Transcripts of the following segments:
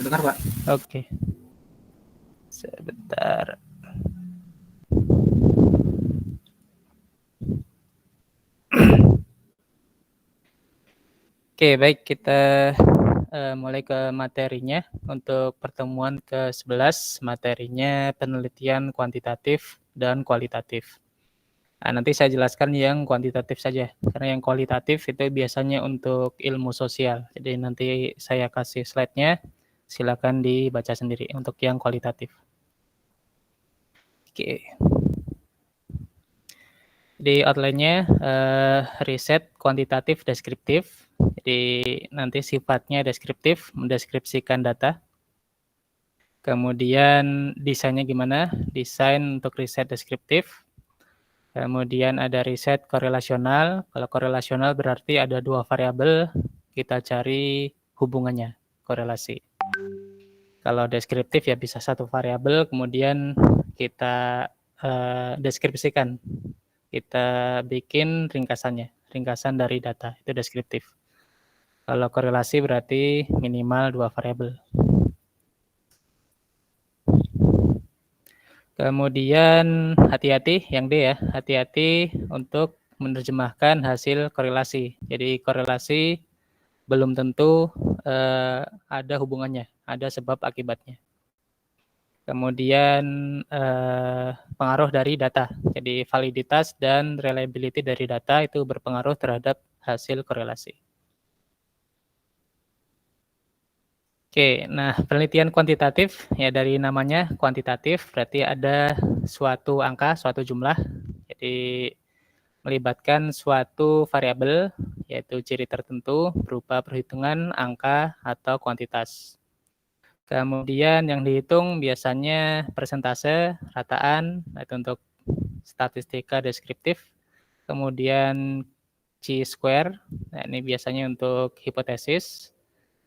Terdengar, Pak? Oke. Sebentar. Oke, baik, kita mulai ke materinya. Untuk pertemuan ke-11, materinya penelitian kuantitatif dan kualitatif. Nah, nanti saya jelaskan yang kuantitatif saja, karena yang kualitatif itu biasanya untuk ilmu sosial. Jadi nanti saya kasih slide-nya, silakan dibaca sendiri untuk yang kualitatif. Oke. Di outline-nya riset kuantitatif deskriptif. Jadi nanti sifatnya deskriptif, mendeskripsikan data. Kemudian desainnya gimana? Desain untuk riset deskriptif. Kemudian ada riset korelasional. Kalau korelasional berarti ada dua variabel, kita cari hubungannya, korelasi. Kalau deskriptif ya bisa satu variabel, kemudian kita deskripsikan. Kita bikin ringkasannya, ringkasan dari data, itu deskriptif. Kalau korelasi berarti minimal dua variabel. Kemudian hati-hati, yang D ya, hati-hati untuk menerjemahkan hasil korelasi. Jadi korelasi belum tentu ada hubungannya, ada sebab akibatnya. Kemudian pengaruh dari data. Jadi validitas dan reliability dari data itu berpengaruh terhadap hasil korelasi. Oke, nah penelitian kuantitatif ya dari namanya kuantitatif berarti ada suatu angka, suatu jumlah. Jadi melibatkan suatu variabel yaitu ciri tertentu berupa perhitungan angka atau kuantitas. Kemudian yang dihitung biasanya persentase, rataan, itu untuk statistika deskriptif. Kemudian chi-square, nah ini biasanya untuk hipotesis,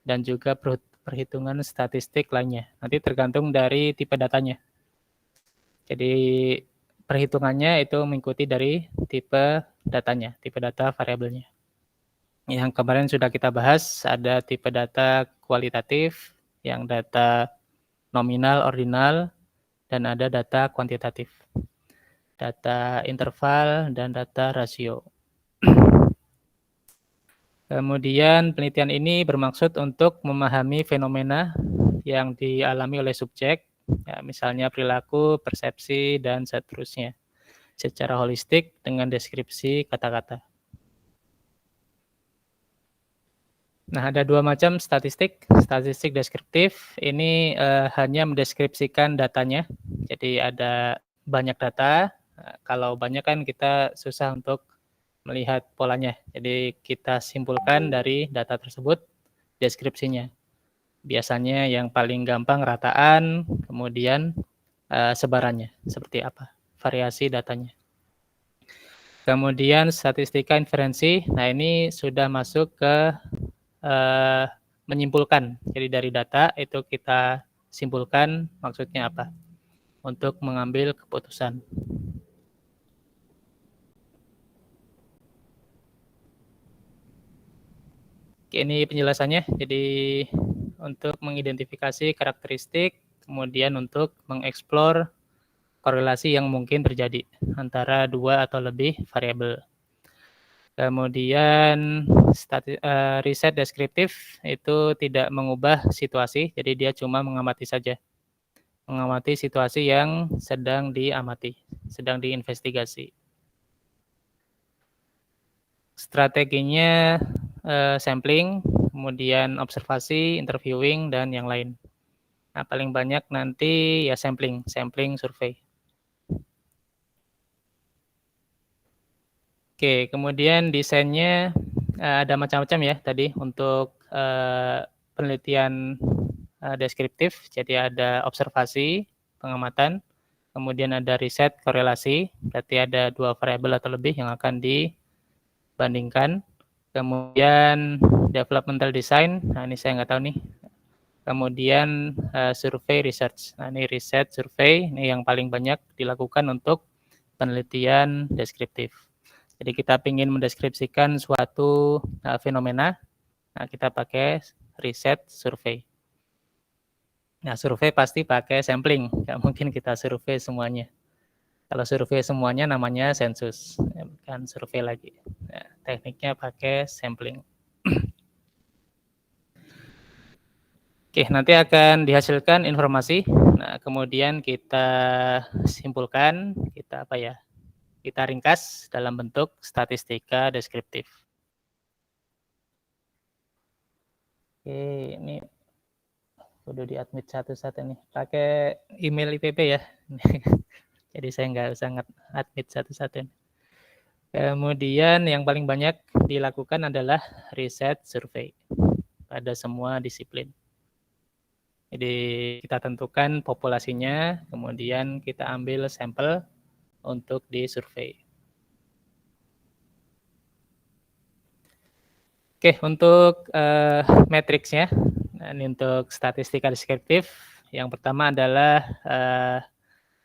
dan juga perhitungan statistik lainnya. Nanti tergantung dari tipe datanya. Jadi perhitungannya itu mengikuti dari tipe datanya, tipe data variabelnya. Yang kemarin sudah kita bahas, ada tipe data kualitatif, yang data nominal, ordinal, dan ada data kuantitatif. Data interval dan data rasio. Kemudian penelitian ini bermaksud untuk memahami fenomena yang dialami oleh subjek, ya, misalnya perilaku, persepsi, dan seterusnya, secara holistik dengan deskripsi kata-kata. Nah, ada dua macam statistik. Statistik deskriptif ini hanya mendeskripsikan datanya. Jadi ada banyak data. Kalau banyak kan kita susah untuk melihat polanya. Jadi kita simpulkan dari data tersebut deskripsinya. Biasanya yang paling gampang rataan, kemudian sebarannya seperti apa, variasi datanya. Kemudian statistika inferensi. Nah, ini sudah masuk ke menyimpulkan. Jadi dari data itu kita simpulkan maksudnya apa untuk mengambil keputusan. Ini penjelasannya. Jadi untuk mengidentifikasi karakteristik, kemudian untuk mengeksplor korelasi yang mungkin terjadi antara dua atau lebih variabel. Kemudian riset deskriptif itu tidak mengubah situasi, jadi dia cuma mengamati saja. Mengamati situasi yang sedang diamati, sedang diinvestigasi. Strateginya sampling, kemudian observasi, interviewing, dan yang lain. Nah, paling banyak nanti ya sampling survei. Oke, kemudian desainnya ada macam-macam ya tadi untuk penelitian deskriptif. Jadi ada observasi, pengamatan, kemudian ada riset korelasi, berarti ada dua variabel atau lebih yang akan dibandingkan. Kemudian developmental design, nah ini saya nggak tahu nih. Kemudian survei research, nah ini riset survei, ini yang paling banyak dilakukan untuk penelitian deskriptif. Jadi kita ingin mendeskripsikan suatu fenomena, nah kita pakai riset survei. Nah, survei pasti pakai sampling, nggak mungkin kita survei semuanya. Kalau survei semuanya namanya sensus, bukan survei lagi. Nah, tekniknya pakai sampling. Oke, nanti akan dihasilkan informasi. Nah, kemudian kita simpulkan, kita apa ya? Kita ringkas dalam bentuk statistika deskriptif. Oke, ini kudu di-admit satu-satu nih. Pakai email IPB ya. Jadi saya nggak usah admit satu-satu. Kemudian yang paling banyak dilakukan adalah riset survei pada semua disiplin. Jadi kita tentukan populasinya, kemudian kita ambil sampel untuk disurvei. Oke, untuk matriksnya, nah, ini untuk statistika deskriptif. Yang pertama adalah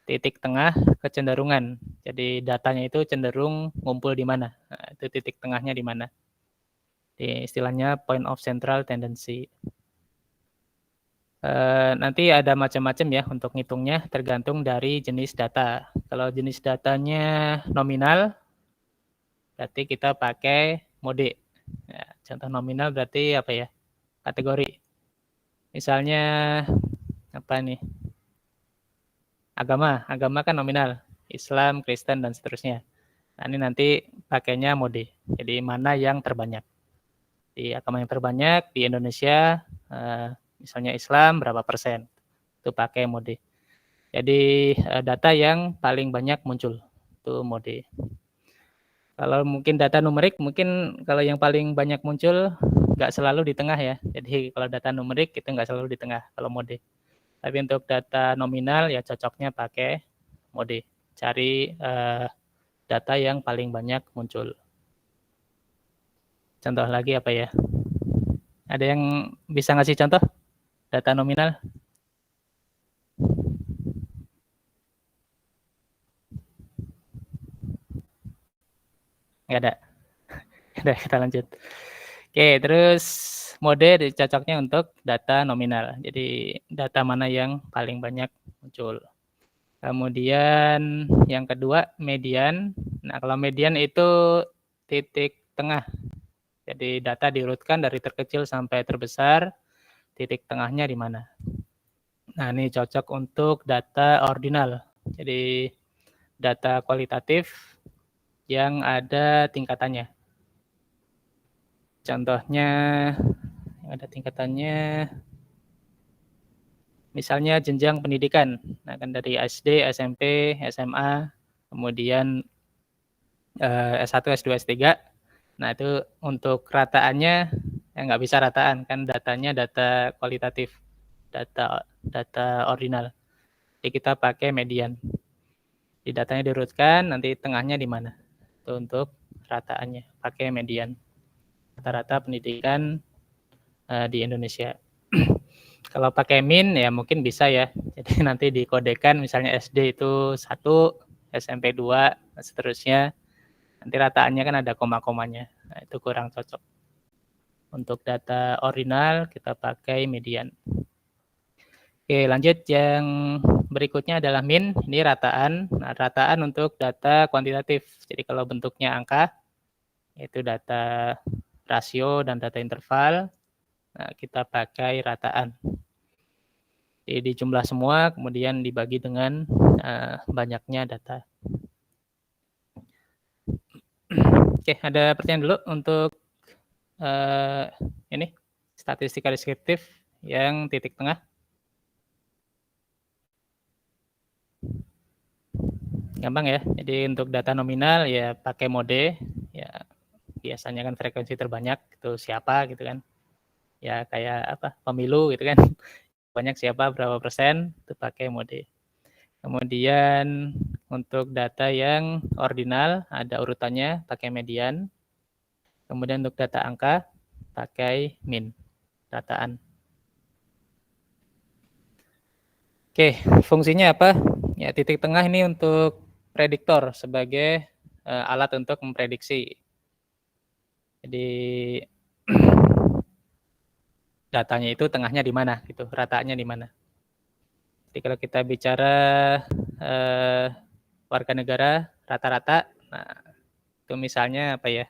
titik tengah kecenderungan. Jadi datanya itu cenderung ngumpul di mana. Nah, itu titik tengahnya di mana. Di istilahnya point of central tendency. Nanti ada macam-macam ya untuk ngitungnya, tergantung dari jenis data. Kalau jenis datanya nominal, berarti kita pakai mode. Ya, contoh nominal berarti apa ya? Kategori. Misalnya apa nih? Agama kan nominal. Islam, Kristen, dan seterusnya. Nah, ini nanti pakainya mode. Jadi mana yang terbanyak. Di agama yang terbanyak di Indonesia, misalnya Islam berapa persen. Itu pakai mode. Jadi data yang paling banyak muncul. Itu mode. Kalau mungkin data numerik, mungkin kalau yang paling banyak muncul nggak selalu di tengah ya. Jadi kalau data numerik itu nggak selalu di tengah kalau mode. Tapi untuk data nominal ya cocoknya pakai mode. Cari data yang paling banyak muncul. Contoh lagi apa ya? Ada yang bisa ngasih contoh data nominal? Nggak ada. Udah, kita lanjut. Oke, terus mode cocoknya untuk data nominal. Jadi data mana yang paling banyak muncul. Kemudian yang kedua median. Nah, kalau median itu titik tengah. Jadi data diurutkan dari terkecil sampai terbesar, titik tengahnya di mana. Nah, ini cocok untuk data ordinal. Jadi data kualitatif yang ada tingkatannya. Contohnya yang ada tingkatannya misalnya jenjang pendidikan. Nah, kan dari SD, SMP, SMA, kemudian S1, S2, S3. Nah, itu untuk rataannya ya nggak bisa rataan kan datanya data kualitatif, data ordinal. Jadi kita pakai median. Di datanya diurutkan, nanti tengahnya di mana? Itu untuk rataannya, pakai median. Rata-rata pendidikan di Indonesia. Kalau pakai min ya mungkin bisa ya. Jadi nanti dikodekan misalnya SD itu 1, SMP 2, dan seterusnya. Nanti rataannya kan ada koma-komanya. Nah, itu kurang cocok. Untuk data ordinal kita pakai median. Oke, lanjut yang berikutnya adalah min. Ini rataan. Nah, rataan untuk data kuantitatif. Jadi kalau bentuknya angka, itu data rasio dan data interval. Nah, kita pakai rataan. Jadi dijumlah semua, kemudian dibagi dengan banyaknya data. Oke, ada pertanyaan dulu untuk ini statistika deskriptif yang titik tengah. Gampang ya. Jadi untuk data nominal ya pakai mode. Ya biasanya kan frekuensi terbanyak itu siapa gitu kan. Ya kayak apa? Pemilu gitu kan. Banyak siapa berapa persen itu pakai mode. Kemudian untuk data yang ordinal ada urutannya pakai median. Kemudian untuk data angka pakai min, dataan. Oke, fungsinya apa? Ya, titik tengah ini untuk prediktor sebagai alat untuk memprediksi. Jadi datanya itu tengahnya di mana gitu, rataannya di mana. Jadi kalau kita bicara warga negara rata-rata, nah itu misalnya apa ya?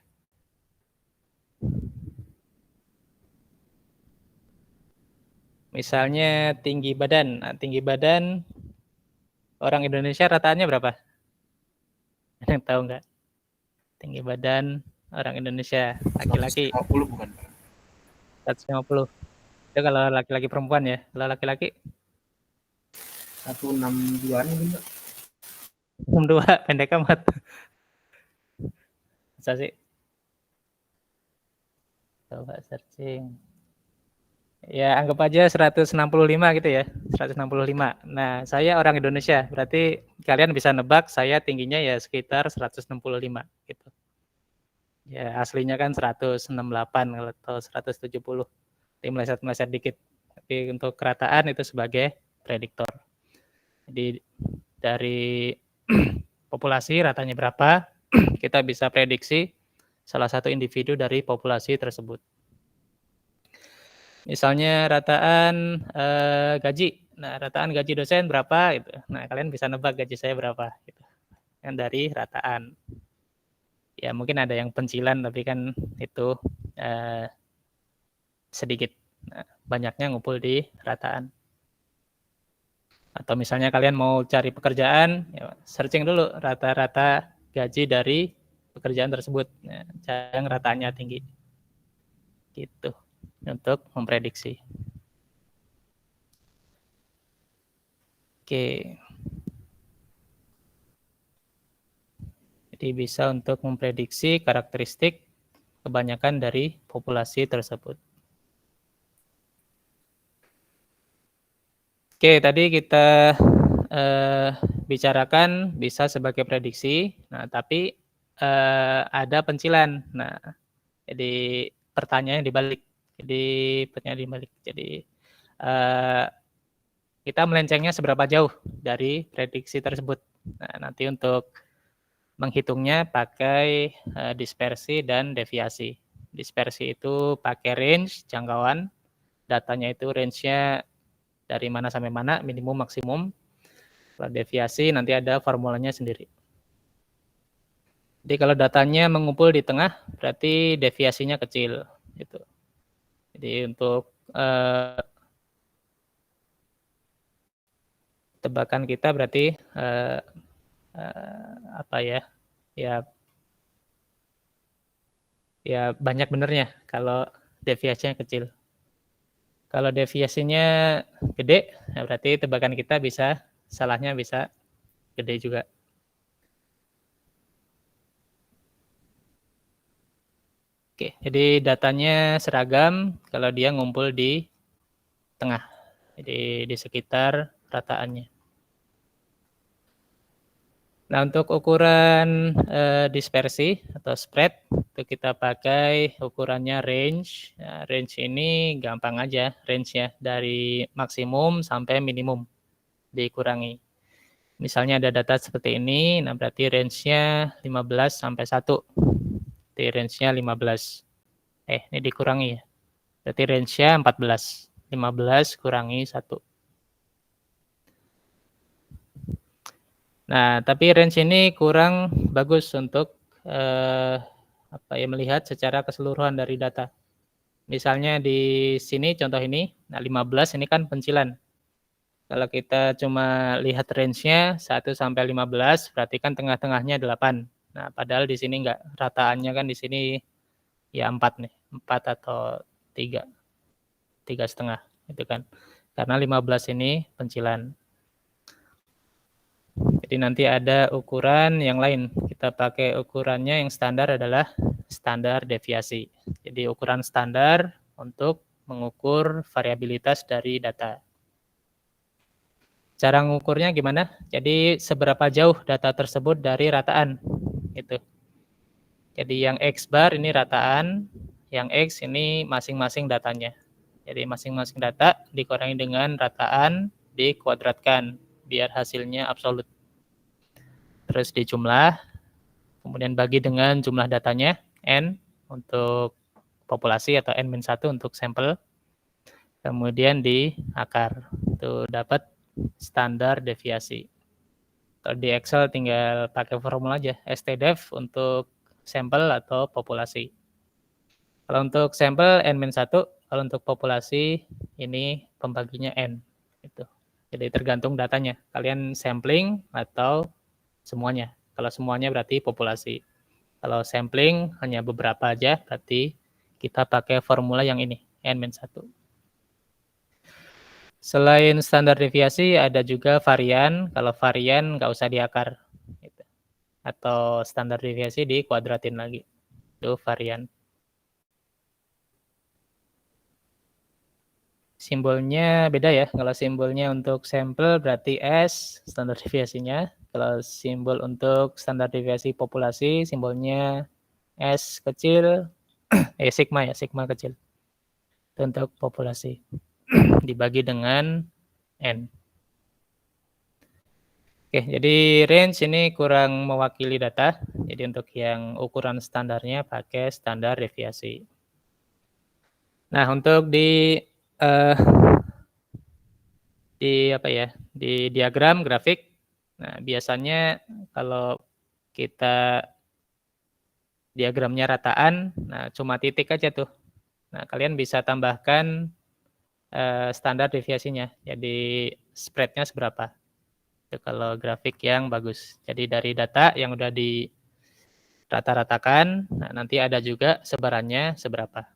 Misalnya tinggi badan. Nah, tinggi badan orang Indonesia rataannya berapa? Ada yang tahu nggak? Tinggi badan orang Indonesia laki-laki 150 bukan Pak? 150. Itu kalau laki-laki perempuan ya. Kalau laki-laki 162 mungkin Pak. 62 pendek amat. Masa sih? Coba searching. Ya anggap aja 165 gitu ya. 165. Nah, saya orang Indonesia. Berarti kalian bisa nebak saya tingginya ya sekitar 165 gitu. Ya aslinya kan 168 atau 170. Jadi meleset-meleset dikit. Tapi untuk kerataan itu sebagai prediktor. Jadi dari populasi ratanya berapa, kita bisa prediksi salah satu individu dari populasi tersebut. Misalnya rataan gaji. Nah, rataan gaji dosen berapa gitu. Nah, kalian bisa nebak gaji saya berapa gitu. Kan dari rataan. Ya, mungkin ada yang pencilan tapi kan itu sedikit. Nah, banyaknya ngumpul di rataan. Atau misalnya kalian mau cari pekerjaan, ya searching dulu rata-rata gaji dari pekerjaan tersebut. Nah, yang ratanya tinggi. Gitu. Untuk memprediksi. Oke. Jadi bisa untuk memprediksi karakteristik kebanyakan dari populasi tersebut. Oke, tadi kita bicarakan bisa sebagai prediksi. Nah, tapi ada pencilan. Nah, jadi pertanyaan dibalik. Jadi pertanyaan dibalik. Jadi kita melencengnya seberapa jauh dari prediksi tersebut. Nah, nanti untuk menghitungnya pakai dispersi dan deviasi. Dispersi itu pakai range, jangkauan. Datanya itu range-nya dari mana sampai mana, minimum, maksimum. Kalau deviasi nanti ada formulanya sendiri. Jadi kalau datanya mengumpul di tengah, berarti deviasinya kecil. Gitu. Jadi untuk tebakan kita berarti apa ya? Ya banyak benernya kalau deviasinya kecil. Kalau deviasinya gede, ya berarti tebakan kita bisa salahnya bisa gede juga. Oke, jadi datanya seragam kalau dia ngumpul di tengah. Jadi di sekitar rataannya. Nah, untuk ukuran dispersi atau spread itu kita pakai ukurannya range. Nah, range ini gampang aja, range-nya dari maksimum sampai minimum dikurangi. Misalnya ada data seperti ini, nah berarti range-nya 15 sampai 1. Jadi range-nya 15. Ini dikurangi ya. Berarti range-nya 14. 15 kurangi 1. Nah, tapi range ini kurang bagus untuk melihat secara keseluruhan dari data. Misalnya di sini contoh ini, nah 15 ini kan pencilan. Kalau kita cuma lihat range-nya 1 sampai 15, berarti kan tengah-tengahnya 8. Nah, padahal di sini enggak, rataannya kan di sini ya 4 nih, 4 atau 3. 3,5 gitu kan. Karena 15 ini pencilan. Jadi nanti ada ukuran yang lain. Kita pakai ukurannya yang standar adalah standar deviasi. Jadi ukuran standar untuk mengukur variabilitas dari data. Cara mengukurnya gimana? Jadi seberapa jauh data tersebut dari rataan. Gitu. Jadi yang X bar ini rataan, yang X ini masing-masing datanya. Jadi masing-masing data dikurangi dengan rataan, dikuadratkan, biar hasilnya absolut. Terus dijumlah, kemudian bagi dengan jumlah datanya, N untuk populasi atau N-1 untuk sampel, kemudian di akar. Itu dapat standar deviasi. Kalau di Excel tinggal pakai formula aja, STDEV untuk sampel atau populasi. Kalau untuk sampel N-1, kalau untuk populasi ini pembaginya N. Gitu. Jadi tergantung datanya. Kalian sampling atau semuanya. Kalau semuanya berarti populasi. Kalau sampling hanya beberapa aja, berarti kita pakai formula yang ini, N-1. Selain standar deviasi, ada juga varian. Kalau varian nggak usah diakar. Gitu. Atau standar deviasi dikuadratin lagi. Itu varian. Simbolnya beda ya. Kalau simbolnya untuk sampel berarti S, standar deviasinya. Kalau simbol untuk standar deviasi populasi, simbolnya S kecil, sigma ya, sigma kecil. Itu untuk populasi. Dibagi dengan N. Oke, jadi range ini kurang mewakili data. Jadi untuk yang ukuran standarnya pakai standar deviasi. Nah, untuk uh, di diagram grafik, nah biasanya kalau kita diagramnya rataan, nah cuma titik aja tuh. Nah, kalian bisa tambahkan standar deviasinya. Jadi spreadnya seberapa. Itu kalau grafik yang bagus. Jadi dari data yang udah di rata-ratakan, nah nanti ada juga sebarannya seberapa.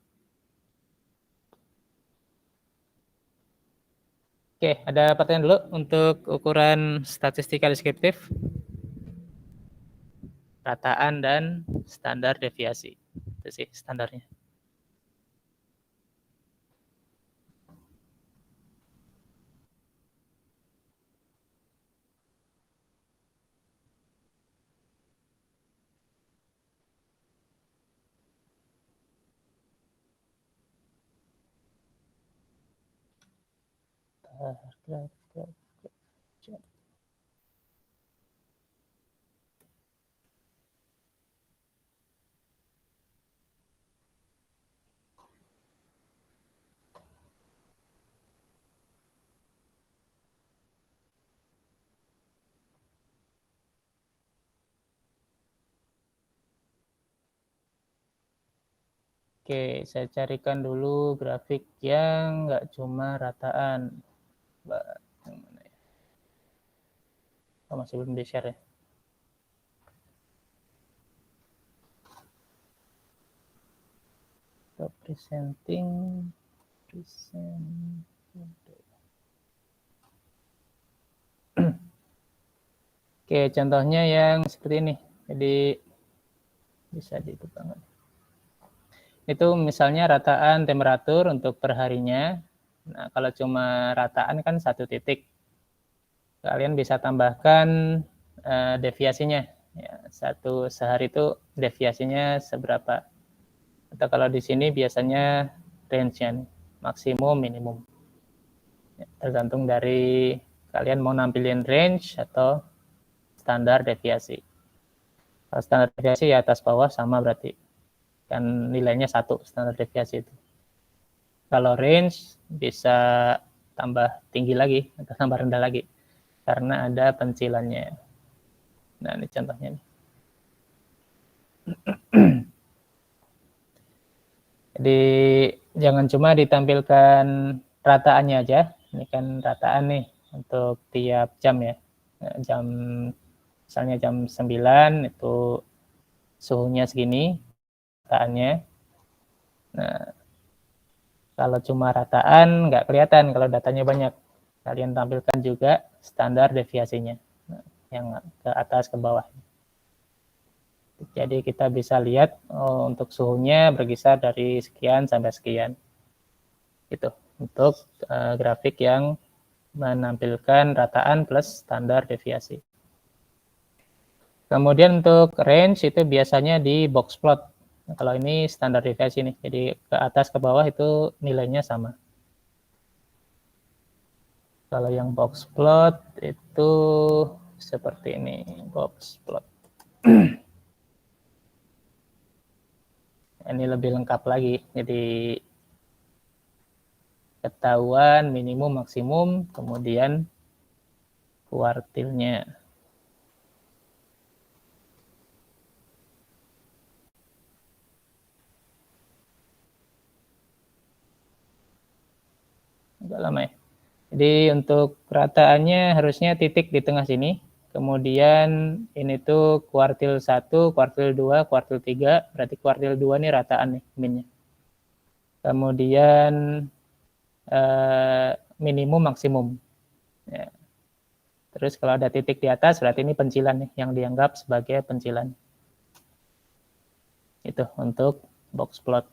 Oke, ada pertanyaan dulu untuk ukuran statistika deskriptif, rataan dan standar deviasi. Itu sih standarnya. Oke, saya carikan dulu grafik yang nggak cuma rataan. Yang mana ya? Oh, masih belum di-share ya. Stop presenting. Oke, contohnya yang seperti ini. Jadi bisa dibuka. Itu misalnya rataan temperatur untuk perharinya. Nah, kalau cuma rataan kan satu titik. Kalian bisa tambahkan deviasinya. Ya, satu sehari itu deviasinya seberapa. Atau kalau di sini biasanya range-nya maksimum minimum. Ya, tergantung dari kalian mau nampilin range atau standar deviasi. Kalau standar deviasi ya atas bawah sama berarti. Kan nilainya satu standar deviasi itu. Kalau range bisa tambah tinggi lagi atau tambah rendah lagi karena ada pencilannya. Nah, ini contohnya nih. Jadi jangan cuma ditampilkan rataannya aja. Ini kan rataan nih untuk tiap jam ya. Nah, jam misalnya jam 9 itu suhunya segini rataannya. Nah, kalau cuma rataan nggak kelihatan kalau datanya banyak. Kalian tampilkan juga standar deviasinya. Nah, yang ke atas ke bawah. Jadi kita bisa lihat untuk suhunya berkisar dari sekian sampai sekian. Itu untuk grafik yang menampilkan rataan plus standar deviasi. Kemudian untuk range itu biasanya di box plot. Nah, kalau ini standar deviasi nih, jadi ke atas ke bawah itu nilainya sama. Kalau yang box plot itu seperti ini, box plot. Ini lebih lengkap lagi, jadi ketahuan minimum maksimum, kemudian kuartilnya. Agak lama ya. Jadi untuk rataannya harusnya titik di tengah sini. Kemudian ini tuh kuartil 1, kuartil 2, kuartil 3. Berarti kuartil 2 nih rataan nih minnya. Kemudian minimum maksimum. Ya. Terus kalau ada titik di atas berarti ini pencilan nih yang dianggap sebagai pencilan. Itu untuk box plot.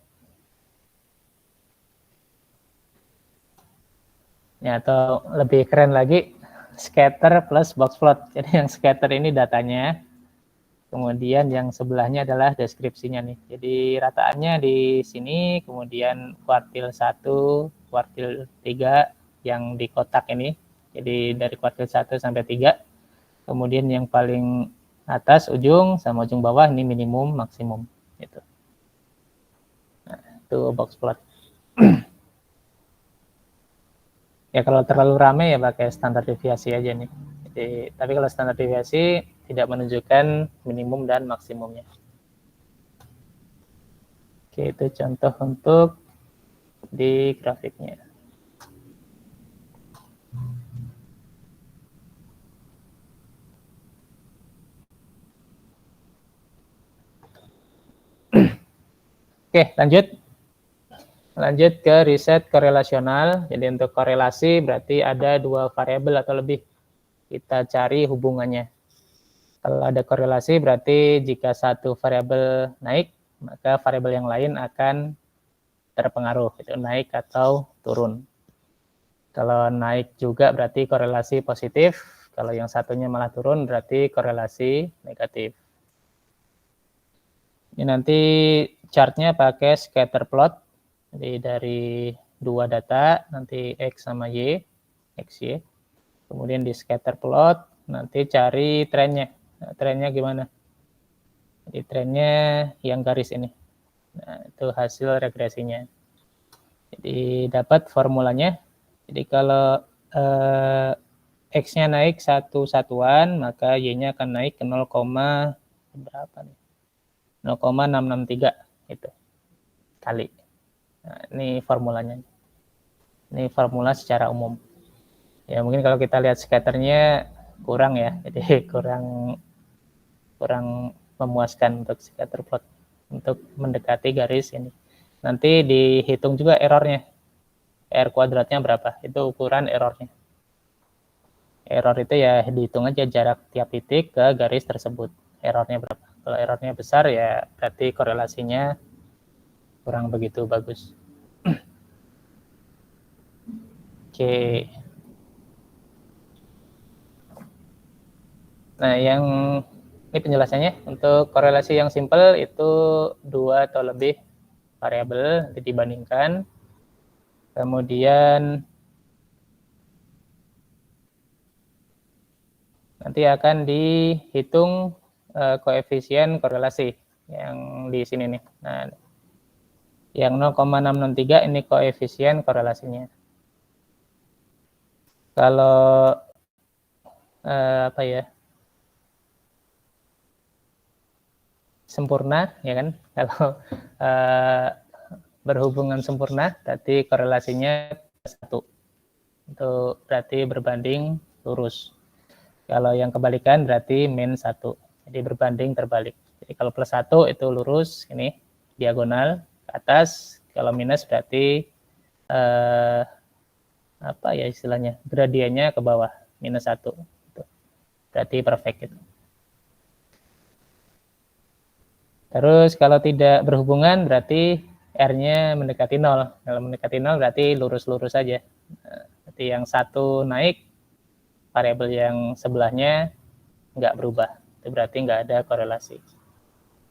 Ya, atau lebih keren lagi scatter plus box plot. Jadi yang scatter ini datanya, kemudian yang sebelahnya adalah deskripsinya nih. Jadi rataannya di sini, kemudian kuartil 1, kuartil 3 yang di kotak ini. Jadi dari kuartil 1 sampai 3. Kemudian yang paling atas ujung sama ujung bawah ini minimum maksimum gitu. Nah, itu box plot. Ya kalau terlalu ramai ya pakai standar deviasi aja nih. Jadi, tapi kalau standar deviasi tidak menunjukkan minimum dan maksimumnya. Oke, itu contoh untuk di grafiknya. Oke, lanjut ke riset korelasional. Jadi untuk korelasi berarti ada dua variabel atau lebih. Kita cari hubungannya. Kalau ada korelasi berarti jika satu variabel naik, maka variabel yang lain akan terpengaruh, itu naik atau turun. Kalau naik juga berarti korelasi positif, kalau yang satunya malah turun berarti korelasi negatif. Ini nanti chartnya pakai scatter plot, jadi dari dua data, nanti X sama Y, XY. Kemudian di scatter plot, nanti cari trennya. Nah, trennya gimana? Jadi trennya yang garis ini. Nah, itu hasil regresinya. Jadi dapat formulanya. Jadi kalau X-nya naik satu satuan, maka Y-nya akan naik ke 0, berapa nih? 0,663 itu kali. Nah, ini formulanya. Ini formula secara umum. Ya mungkin kalau kita lihat scatternya kurang ya, jadi kurang memuaskan untuk scatter plot untuk mendekati garis ini. Nanti dihitung juga errornya. R kuadratnya berapa? Itu ukuran errornya. Error itu ya dihitung aja jarak tiap titik ke garis tersebut. Errornya berapa? Kalau errornya besar ya berarti korelasinya kurang begitu bagus. Oke. Nah, yang ini penjelasannya untuk korelasi yang simple itu dua atau lebih variabel dibandingkan. Kemudian nanti akan dihitung koefisien korelasi yang di sini nih. Nah, yang 0,663 ini koefisien korelasinya. Kalau apa ya? Sempurna ya kan? Kalau berhubungan sempurna berarti korelasinya 1. Itu berarti berbanding lurus. Kalau yang kebalikan berarti min 1. Jadi berbanding terbalik. Jadi kalau plus 1 itu lurus, ini diagonal ke atas. Kalau minus berarti apa ya istilahnya? Gradiennya ke bawah, minus 1. Berarti perfect gitu. Terus kalau tidak berhubungan berarti R-nya mendekati 0. Kalau mendekati 0 berarti lurus-lurus saja. Berarti yang satu naik, variabel yang sebelahnya nggak berubah. Itu berarti nggak ada korelasi,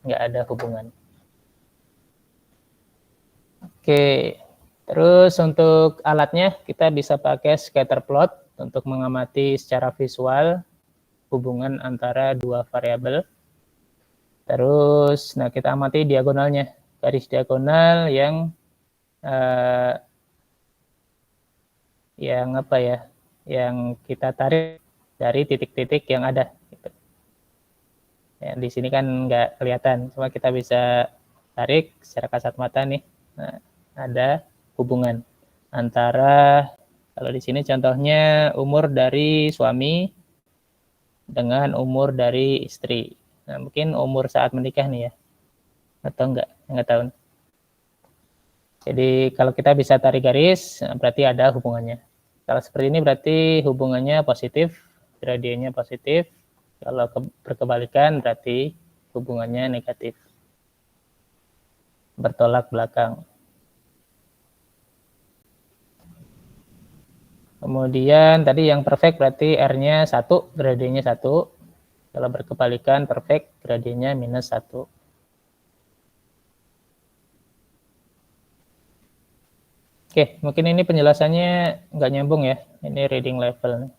nggak ada hubungan. Oke, terus untuk alatnya kita bisa pakai scatter plot untuk mengamati secara visual hubungan antara dua variabel. Terus, nah kita amati diagonalnya, garis diagonal yang apa ya, yang kita tarik dari titik-titik yang ada. Gitu. Ya, di sini kan nggak kelihatan, cuma kita bisa tarik secara kasat mata nih. Nah, ada hubungan antara, kalau di sini contohnya umur dari suami dengan umur dari istri. Nah, mungkin umur saat menikah nih ya, atau enggak tahu. Jadi kalau kita bisa tarik garis, berarti ada hubungannya. Kalau seperti ini berarti hubungannya positif, gradiennya positif. Kalau berkebalikan berarti hubungannya negatif. Bertolak belakang. Kemudian tadi yang perfect berarti R-nya 1, gradiennya 1. Kalau berkebalikan perfect, gradiennya minus 1. Oke, mungkin ini penjelasannya nggak nyambung ya. Ini reading level.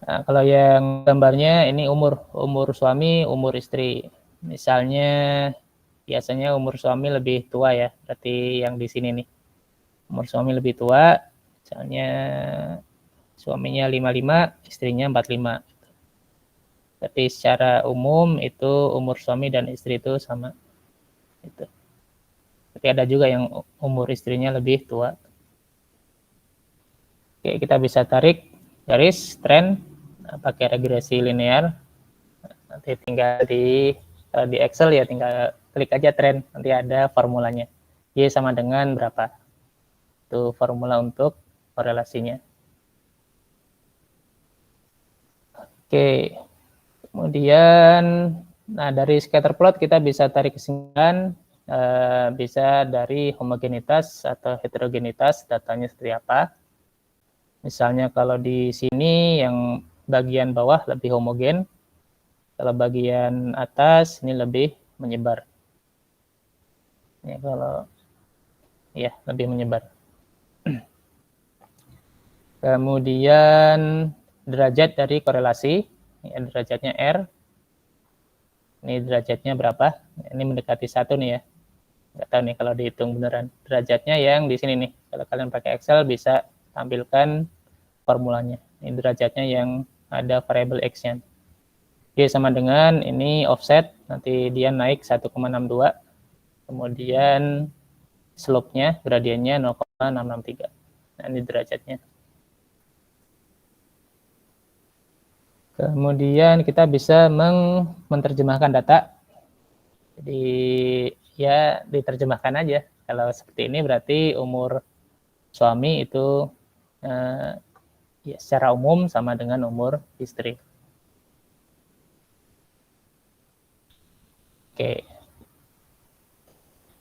Nah, kalau yang gambarnya ini umur suami, umur istri. Misalnya biasanya umur suami lebih tua ya, berarti yang di sini nih. Umur suami lebih tua, misalnya suaminya 55, istrinya 45. Tapi secara umum itu umur suami dan istri itu sama. Gitu. Tapi ada juga yang umur istrinya lebih tua. Oke, kita bisa tarik garis tren pakai regresi linear. Nanti tinggal di Excel ya tinggal klik aja tren, nanti ada formulanya. Y sama dengan berapa? Itu formula untuk korelasinya. Oke. Kemudian nah dari scatter plot kita bisa tarik kesimpulan bisa dari homogenitas atau heterogenitas datanya seperti apa. Misalnya kalau di sini yang bagian bawah lebih homogen, kalau bagian atas ini lebih menyebar. Ya, kalau ya lebih menyebar. Kemudian derajat dari korelasi, ya, derajatnya R. Ini derajatnya berapa? Ini mendekati 1 nih ya. Nggak tahu nih kalau dihitung beneran. Derajatnya yang di sini nih. Kalau kalian pakai Excel bisa tampilkan formulanya. Ini derajatnya yang ada variabel X-nya. Oke, sama dengan ini offset, nanti dia naik 1,62. Kemudian slope-nya, gradiennya 0,663. Nah, ini derajatnya. Kemudian kita bisa menerjemahkan data. Jadi ya diterjemahkan aja. Kalau seperti ini berarti umur suami itu ya, secara umum sama dengan umur istri. Oke.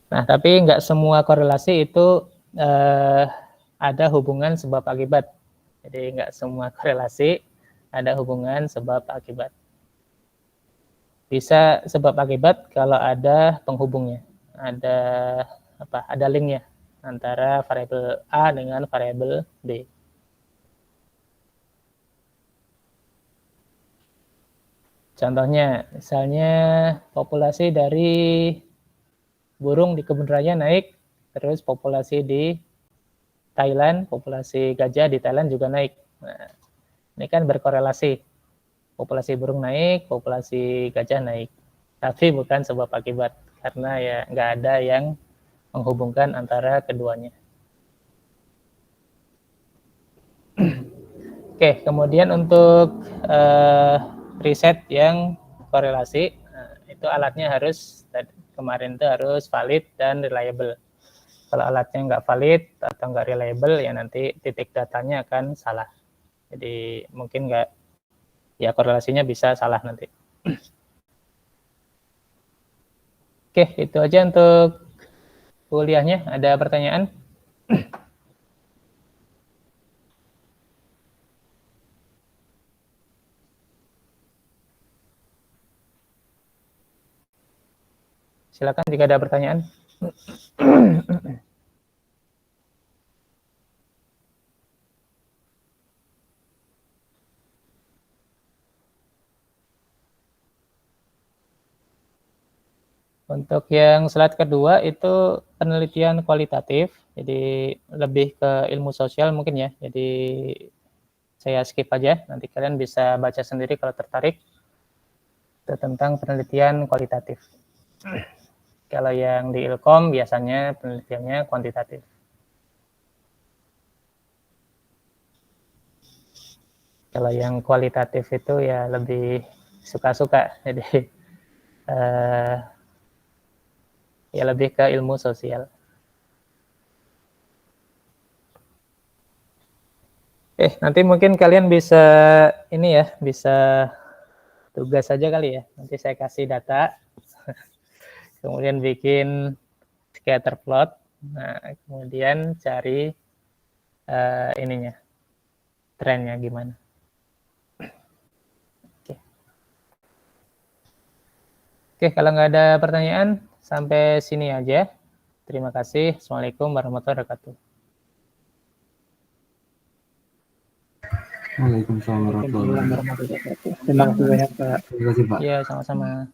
Nah, tapi nggak semua korelasi itu ada hubungan sebab akibat. Jadi nggak semua korelasi ada hubungan sebab akibat. Bisa sebab akibat kalau ada penghubungnya, ada apa? Ada linknya antara variabel A dengan variabel B. Contohnya, misalnya populasi dari burung di kebun raya naik, terus populasi di Thailand, populasi gajah di Thailand juga naik. Nah, ini kan berkorelasi. Populasi burung naik, populasi gajah naik. Tapi bukan sebab akibat, karena ya nggak ada yang menghubungkan antara keduanya. Oke, kemudian untuk riset yang korelasi, itu alatnya harus, kemarin itu harus valid dan reliable. Kalau alatnya nggak valid atau nggak reliable, ya nanti titik datanya akan salah. Jadi mungkin nggak, ya korelasinya bisa salah nanti. Oke, itu aja untuk kuliahnya. Ada pertanyaan? Silakan jika ada pertanyaan. Untuk yang slide kedua itu penelitian kualitatif, jadi lebih ke ilmu sosial mungkin ya. Jadi saya skip aja, nanti kalian bisa baca sendiri kalau tertarik. Itu tentang penelitian kualitatif. Kalau yang di Ilkom biasanya penelitiannya kuantitatif. Kalau yang kualitatif itu ya lebih suka-suka, jadi ya lebih ke ilmu sosial. Nanti mungkin kalian bisa ini ya, bisa tugas saja kali ya. Nanti saya kasih data, kemudian bikin scatter plot, nah kemudian cari ininya, trennya gimana. Oke, kalau nggak ada pertanyaan, sampai sini aja. Terima kasih. Assalamualaikum warahmatullahi wabarakatuh. Waalaikumsalam warahmatullahi wabarakatuh. Terima kasih banyak, Pak. Terima kasih, Pak. Iya, sama-sama.